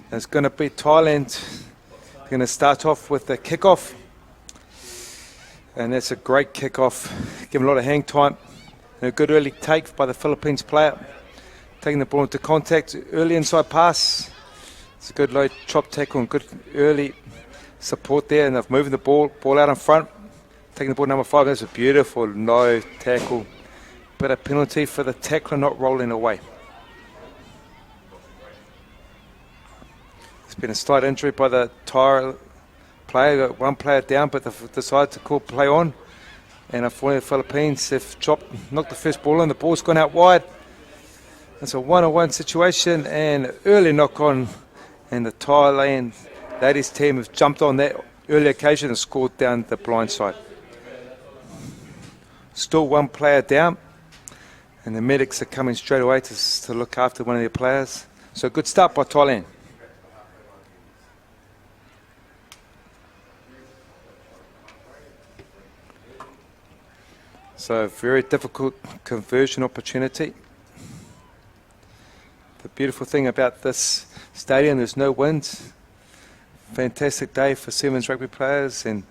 It's going to be Thailand. They're going to start off with the kickoff. And that's a great kickoff. Give them a lot of hang time. And a good early take by the Philippines player. Taking the ball into contact. Early inside pass. It's a good low chop tackle and good early support there. And they're moving the ball out in front. Taking the ball number 5. That's a beautiful low tackle. But a penalty for the tackler not rolling away. There's been a slight injury by the Thai player. Got one player down, but they've decided to call play on. And unfortunately, the Philippines have knocked the first ball in. The ball's gone out wide. It's a 1-on-1 situation and early knock on. And the Thailand ladies team have jumped on that early occasion and scored down the blind side. Still one player down. And the medics are coming straight away to look after one of their players. So good start by Thailand. So very difficult conversion opportunity. The beautiful thing about this stadium, there's no wind. Fantastic day for Sevens rugby players, and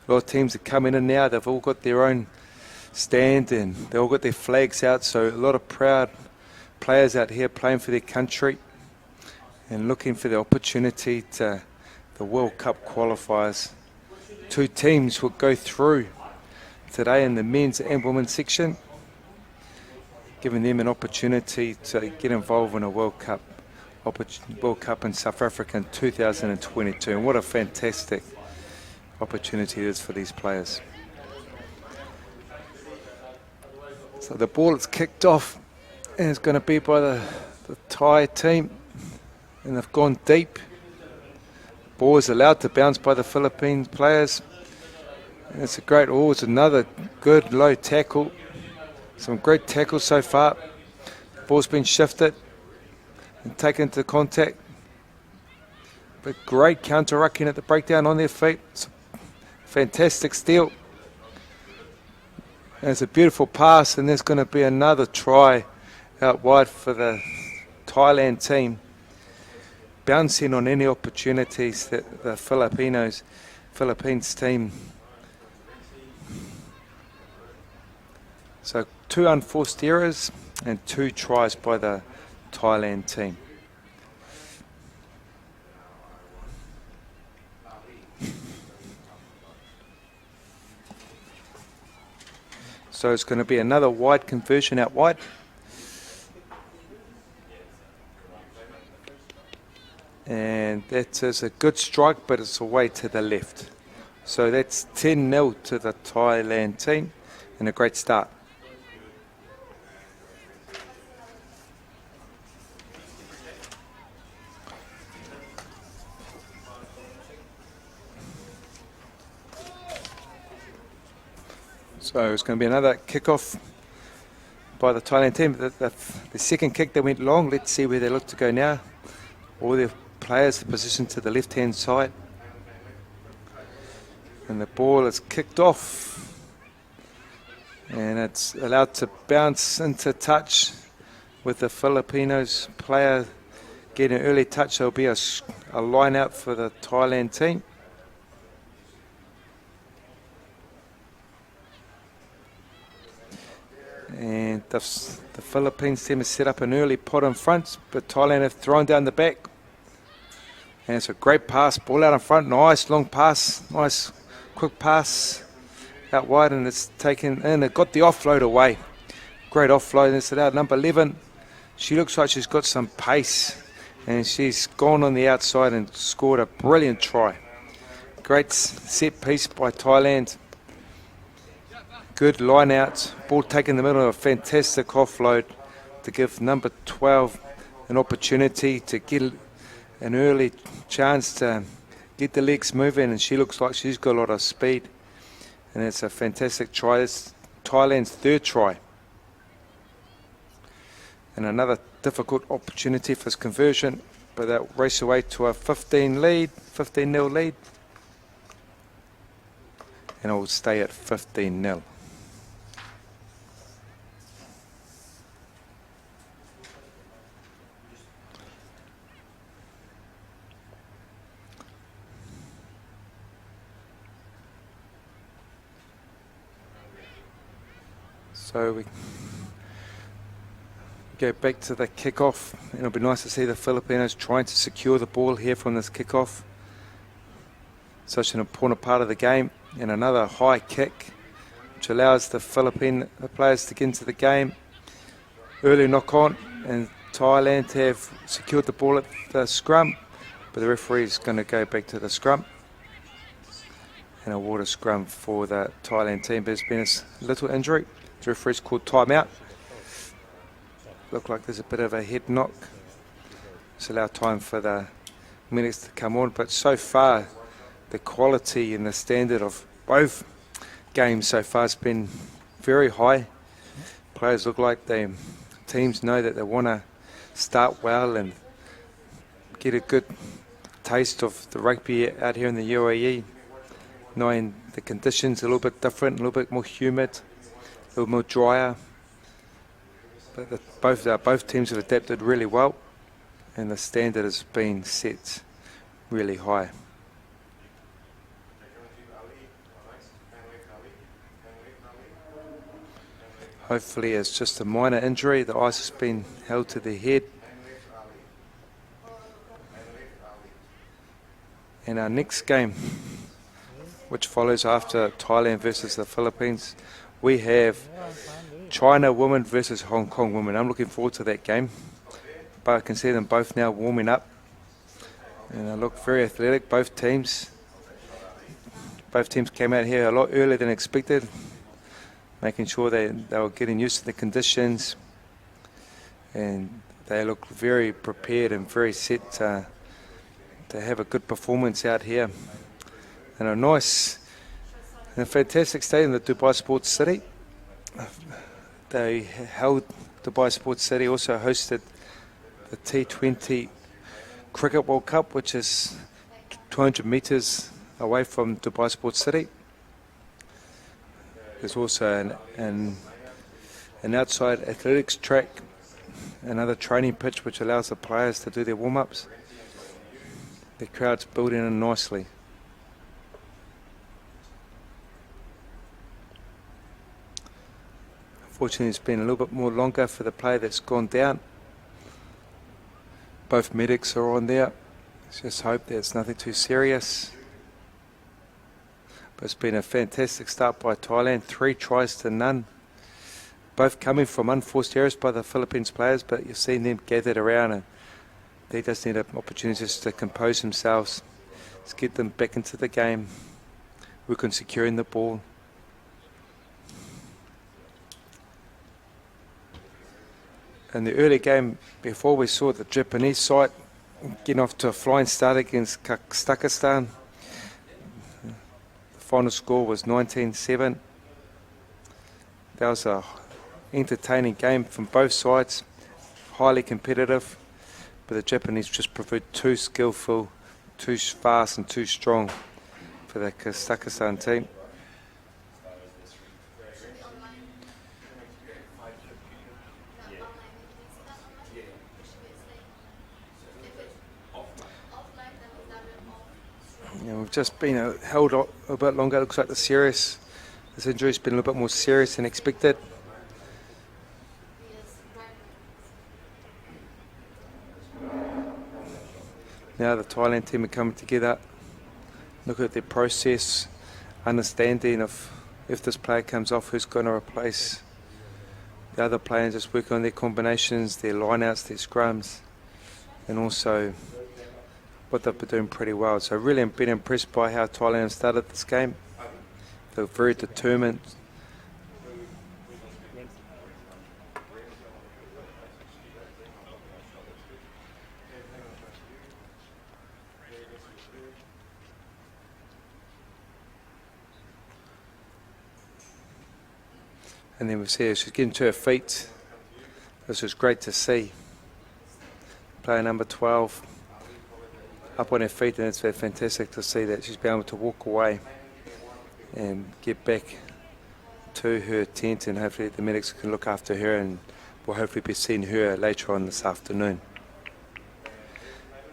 a lot of teams are coming in now. They've all got their own stand and they've all got their flags out. So a lot of proud players out here playing for their country and looking for the opportunity to the World Cup qualifiers. 2 teams will go through today in the men's and women's section, giving them an opportunity to get involved in a World Cup in South Africa in 2022. And what a fantastic opportunity it is for these players. So the ball is kicked off and it's going to be by the Thai team, and they've gone deep. Ball is allowed to bounce by the Philippines players. And it's it's another good low tackle. Some great tackles so far. Ball's been shifted and taken to contact. But great counter-rucking at the breakdown on their feet. It's a fantastic steal. And it's a beautiful pass, and there's going to be another try out wide for the Thailand team. Bouncing on any opportunities that the Philippines team. So 2 unforced errors and 2 tries by the Thailand team. So it's going to be another wide conversion out wide. And that is a good strike, but it's away to the left. So that's 10-0 to the Thailand team, and a great start. So it's going to be another kickoff by the Thailand team. The second kick that went long. Let's see where they look to go now. All their players are positioned to the left-hand side. And the ball is kicked off. And it's allowed to bounce into touch with the Filipinos player getting an early touch. There'll be a line out for the Thailand team. And the Philippines team has set up an early pot in front, but Thailand have thrown down the back. And it's a great pass, ball out in front, nice long pass, nice quick pass out wide, and it's taken in. It got the offload away. Great offload, and it's out number 11. She looks like she's got some pace, and she's gone on the outside and scored a brilliant try. Great set piece by Thailand. Good line out, ball taken in the middle of a fantastic offload to give number 12 an opportunity to get an early chance to get the legs moving, and she looks like she's got a lot of speed, and it's a fantastic try. It's Thailand's 3rd try. And another difficult opportunity for this conversion, but they'll race away to a 15-0 lead, and it will stay at 15-0. So we go back to the kickoff, and it'll be nice to see the Filipinos trying to secure the ball here from this kickoff. Such an important part of the game. And another high kick, which allows the Philippine players to get into the game. Early knock on, and Thailand have secured the ball at the scrum, but the referee is going to go back to the scrum and award a scrum for the Thailand team. But there's been a little injury. The referee's called timeout. Look like there's a bit of a head knock. Just allow time for the minutes to come on. But so far, the quality and the standard of both games so far has been very high. Players look like teams know that they want to start well and get a good taste of the rugby out here in the UAE, knowing the conditions are a little bit different, a little bit more humid, a little more drier. But both teams have adapted really well, and the standard has been set really high. Hopefully it's just a minor injury. The ice has been held to the head. And our next game, which follows after Thailand versus the Philippines, we have China women versus Hong Kong women. I'm looking forward to that game. But I can see them both now warming up. And they look very athletic, both teams. Both teams came out here a lot earlier than expected, making sure they were getting used to the conditions. And they look very prepared and very set to have a good performance out here. And a fantastic stadium, the Dubai Sports City. They held Dubai Sports City, also hosted the T20 Cricket World Cup, which is 200 metres away from Dubai Sports City. There's also an outside athletics track, another training pitch which allows the players to do their warm-ups. The crowd's building in nicely. Unfortunately, it's been a little bit more longer for the player that's gone down. Both medics are on there. Let's just hope that it's nothing too serious. But it's been a fantastic start by Thailand, 3 tries to none. Both coming from unforced errors by the Philippines players, but you've seen them gathered around, and they just need opportunities to compose themselves. Let's get them back into the game. Work on securing the ball. In the early game, before we saw the Japanese side getting off to a flying start against Kazakhstan. The final score was 19-7. That was an entertaining game from both sides, highly competitive, but the Japanese just proved too skillful, too fast and too strong for the Kazakhstan team. We've just been held a bit longer. It looks like this injury's been a little bit more serious than expected. Now the Thailand team are coming together, look at their process, understanding of if this player comes off, who's going to replace the other player, and just work on their combinations, their lineouts, their scrums, and also what they've been doing pretty well. So really been impressed by how Thailand started this game. They're very determined. And then we see her, she's getting to her feet. This is great to see. Player number 12 up on her feet, and it's fantastic to see that she's been able to walk away and get back to her tent, and hopefully the medics can look after her, and we'll hopefully be seeing her later on this afternoon.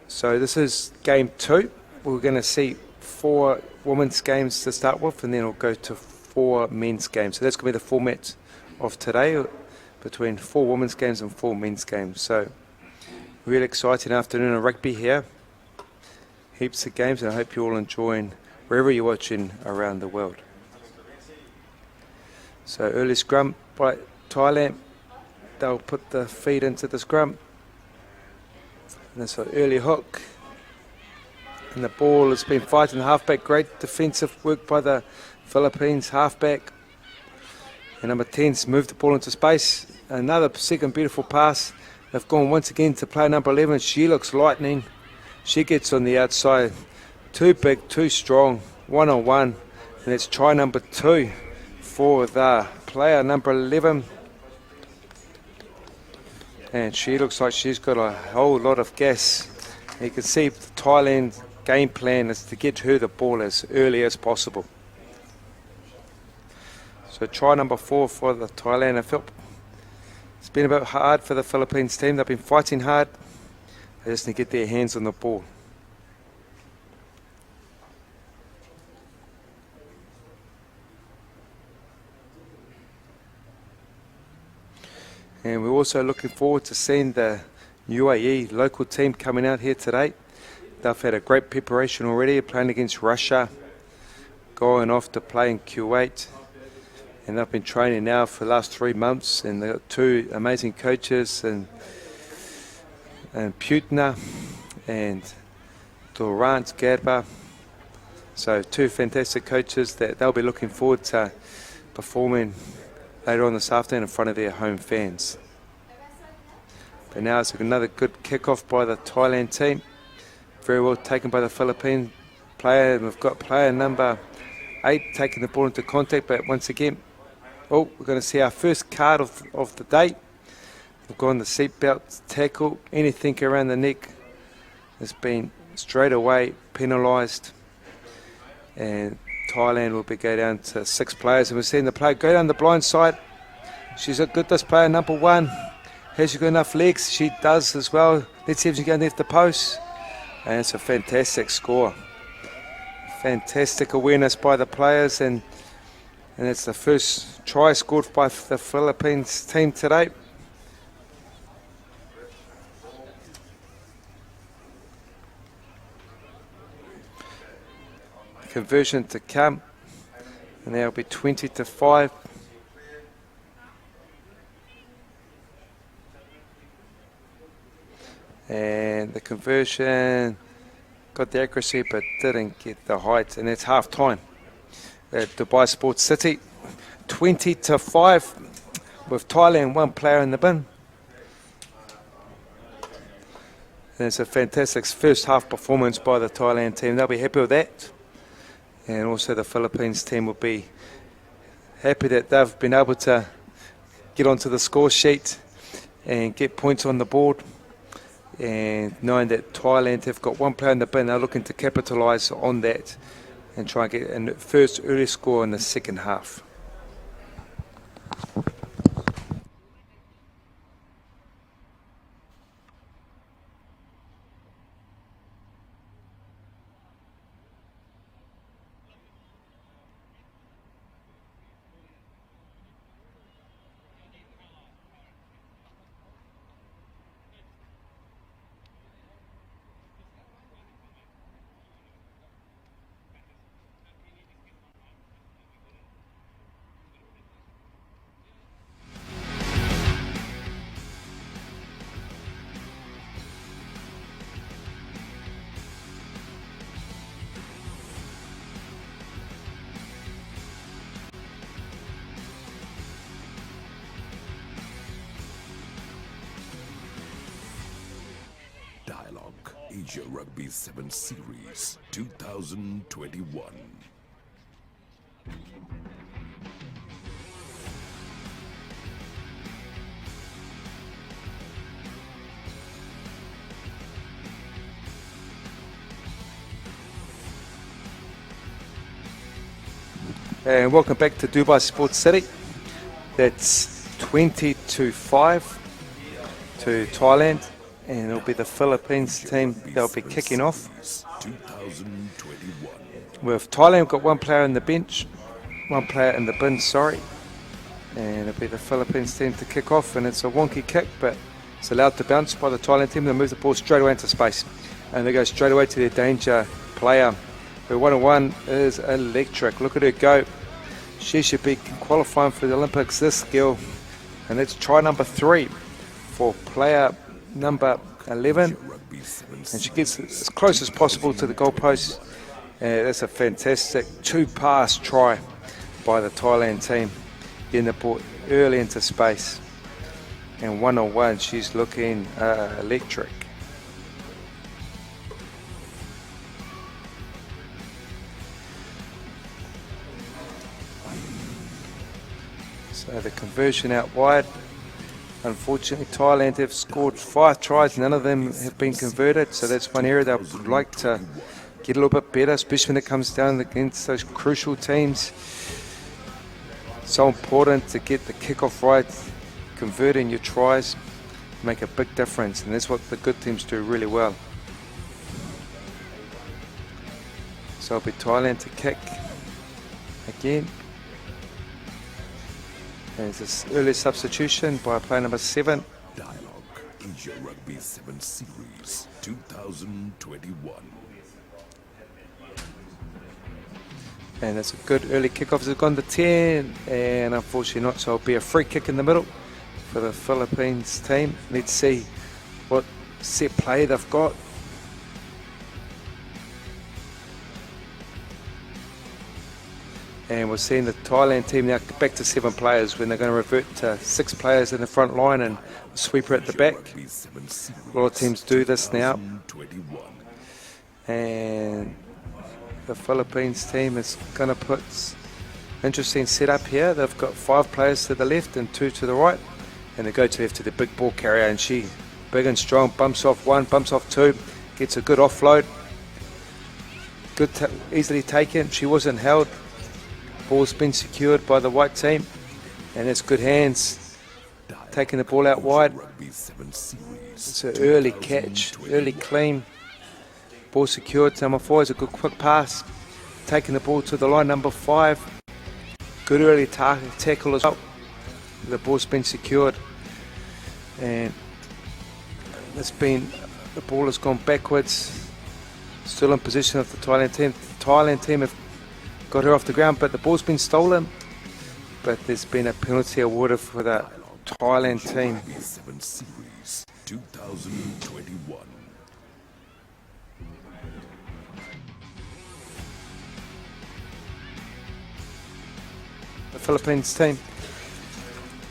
So this is game 2. We're going to see 4 women's games to start with, and then we'll go to 4 men's games. So that's going to be the format of today, between 4 women's games and 4 men's games. So really exciting afternoon of rugby here. Heaps of games, and I hope you're all enjoying wherever you're watching around the world. So early scrum by Thailand. They'll put the feet into the scrum. And it's an early hook. And the ball has been fighting the halfback. Great defensive work by the Philippines halfback. And number 10's moved the ball into space. Another second beautiful pass. They've gone once again to player number 11. She looks lightning. She gets on the outside. Too big, too strong. 1-on-1. And it's try number 2 for the player number 11. And she looks like she's got a whole lot of gas. You can see the Thailand game plan is to get her the ball as early as possible. So try number 4 for the Thailand. It's been a bit hard for the Philippines team. They've been fighting hard. They just need to get their hands on the ball. And we're also looking forward to seeing the UAE local team coming out here today. They've had a great preparation already, playing against Russia, going off to play in Kuwait. And they've been training now for the last 3 months, and they've got 2 amazing coaches, and Putna and Durant Gerber. So 2 fantastic coaches that they'll be looking forward to performing later on this afternoon in front of their home fans. But now it's another good kickoff by the Thailand team. Very well taken by the Philippine player. We've got player number 8 taking the ball into contact, but once again, we're going to see our first card of the day. We've gone the seatbelt tackle. Anything around the neck has been straight away penalised. And Thailand will be going down to 6 players. And we're seeing the player go down the blind side. She's a good, this player, number 1. Has she got enough legs? She does as well. Let's see if she can go underneath the post. And it's a fantastic score. Fantastic awareness by the players. And it's the first try scored by the Philippines team today. Conversion to come, and that'll be 20-5. And the conversion got the accuracy but didn't get the height, and it's half time at Dubai Sports City. 20-5 with Thailand 1 player in the bin. And it's a fantastic first half performance by the Thailand team. They'll be happy with that. And also the Philippines team will be happy that they've been able to get onto the score sheet and get points on the board. And knowing that Thailand have got 1 player in the bin, they're looking to capitalise on that and try and get a first early score in the second half. Dialog Asia Rugby 7 Series 2021. And welcome back to Dubai Sports City. That's 20-5 to Thailand, and it'll be the Philippines team that'll be kicking off. With Thailand got 1 player in the bench, 1 player in the bin, sorry. And it'll be the Philippines team to kick off, and it's a wonky kick, but it's allowed to bounce by the Thailand team. They'll move the ball straight away into space, and they go straight away to their danger player. Her 1-on-1 is electric. Look at her go. She should be qualifying for the Olympics, this girl. And it's try number 3 for player number 11. And she gets as close as possible to the goalpost. That's a fantastic 2-pass try by the Thailand team. Getting the ball early into space. And 1-on-1, she's looking electric. So the conversion out wide. Unfortunately, Thailand have scored 5 tries. None of them have been converted. So that's one area they would like to get a little bit better, especially when it comes down against those crucial teams. So important to get the kickoff right, converting your tries, make a big difference. And that's what the good teams do really well. So it'll be Thailand to kick again. There's this early substitution by player number 7. Dialog, Asia Rugby 7 Series, 2021. And it's a good early kickoff. It's gone to 10, and unfortunately not. So it'll be a free kick in the middle for the Philippines team. Let's see what set play they've got. And we're seeing the Thailand team now back to 7 players when they're going to revert to 6 players in the front line and a sweeper at the back. A lot of teams do this now. And the Philippines team is going to put interesting setup here. They've got 5 players to the left and 2 to the right. And they go to left to the big ball carrier, and she, big and strong, bumps off 1, bumps off 2, gets a good offload. Good, easily taken. She wasn't held. Ball's been secured by the white team, and it's good hands. Taking the ball out wide. It's an early catch, early clean. Ball secured. Number 4 is a good quick pass. Taking the ball to the line, number 5. Good early tackle as well. The ball's been secured, and the ball has gone backwards. Still in possession of the Thailand team. The Thailand team have got her off the ground, but the ball's been stolen. But there's been a penalty awarded for the Thailand team. 7 Series, 2021. The Philippines team.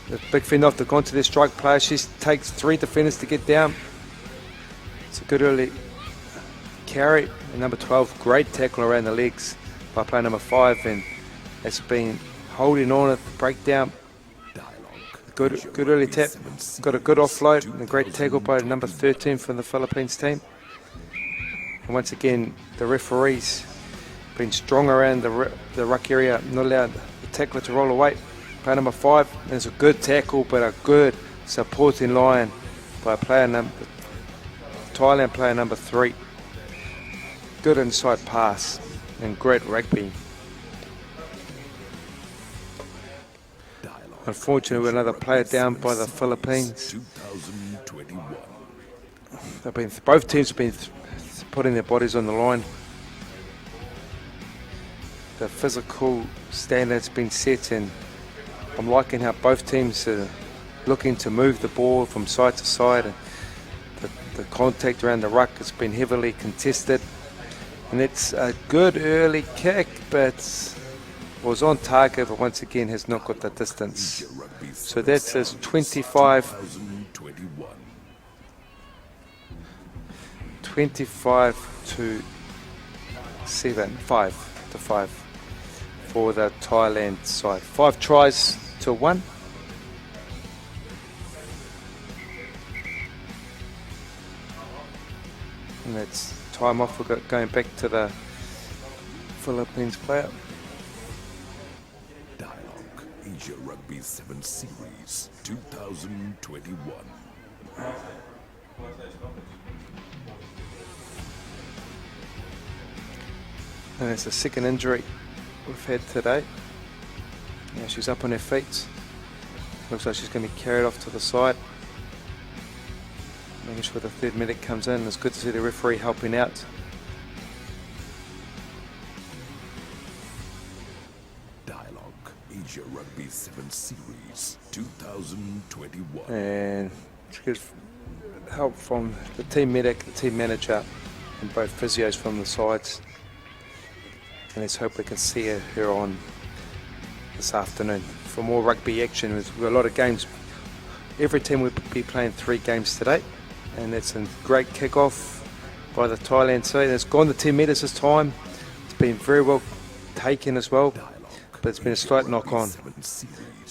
The big fin off, they've gone to their strike player. She takes 3 defenders to get down. It's a good early carry. And number 12, great tackle around the legs by player number 5, and it's been holding on at the breakdown. Good early tap, got a good offload, and a great tackle by number 13 from the Philippines team. And once again, the referees been strong around the ruck area, not allowed the tackler to roll away. Player number 5, there's a good tackle, but a good supporting line by Thailand player number 3. Good inside pass and great rugby. Unfortunately, another player down by the Philippines. Both teams have been putting their bodies on the line. The physical standard's been set, and I'm liking how both teams are looking to move the ball from side to side. And the contact around the ruck has been heavily contested. And it's a good early kick, but was on target, but once again has not got the distance. So that says 25 to 7, 5 to 5 for the Thailand side. 5 tries to 1. And that's time off. We're going back to the Philippines player. Dialog, Asia Rugby 7 Series, 2021. And it's the second injury we've had today. Yeah, she's up on her feet. Looks like she's going to be carried off to the side. Making sure the third medic comes in. It's good to see the referee helping out. Dialog, Asia Rugby 7 Series, 2021. And she gets help from the team medic, the team manager, and both physios from the sides. And let's hope we can see her on this afternoon for more rugby action. We've got a lot of games. Every team will be playing 3 games today, and it's a great kick-off by the Thailand side. It's gone the 10 metres this time. It's been very well taken as well, but it's been a slight knock-on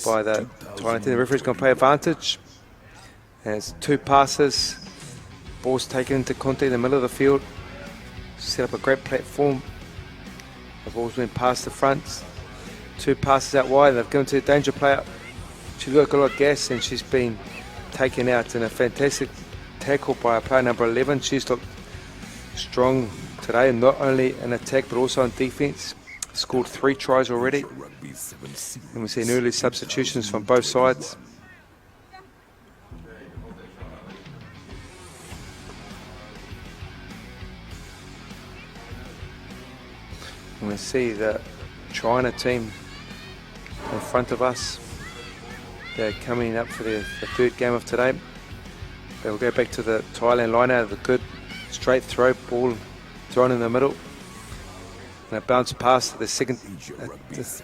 by the Thailand team. The referee's going to play advantage. And it's 2 passes. Ball's taken into contact in the middle of the field. Set up a great platform. The ball's been passed the front. 2 passes out wide. They've given to the danger player. She's got a lot of gas and she's been taken out in a fantastic tackle by player number 11. She's looked strong today, not only in attack but also in defence. Scored 3 tries already. And we've seen early substitutions from both sides. And we see the China team in front of us. They're coming up for the 3rd game of today. They'll go back to the Thailand line out of the good straight throw, ball thrown in the middle. And a bounce pass to the second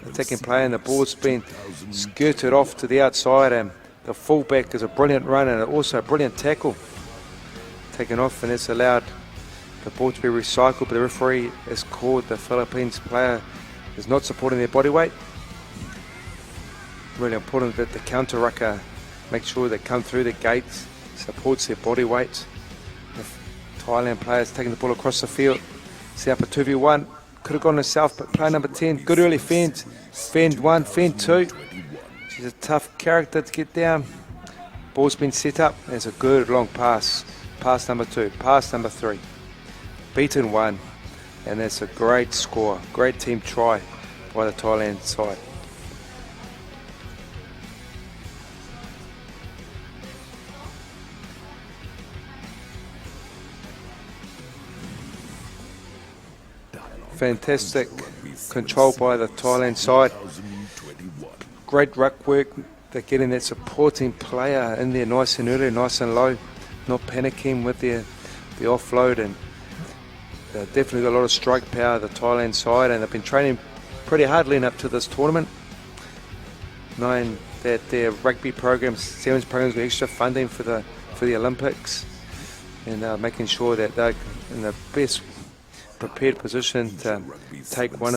attacking player, and the ball's been skirted off to the outside, and the fullback is a brilliant run and also a brilliant tackle. Taken off, and it's allowed the ball to be recycled, but the referee has called the Philippines player is not supporting their body weight. Really important that the counter rucker make sure they come through the gates, supports their body weight. The Thailand players taking the ball across the field, set up a 2v1. Could have gone to south, but player number 10, good early fend. Fend 1, fend 2. She's a tough character to get down. Ball's been set up. There's a good long pass. Pass number 2, pass number 3. Beaten 1, and that's a great score. Great team try by the Thailand side. Fantastic control by the Thailand side. Great ruck work. They're getting that supporting player in there nice and early, nice and low, not panicking with the offload, and they've definitely got a lot of strike power, the Thailand side, and they've been training pretty hard leading up to this tournament, knowing that their rugby programs, sevens programs, got extra funding for the Olympics, and making sure that they're in the best prepared position to take one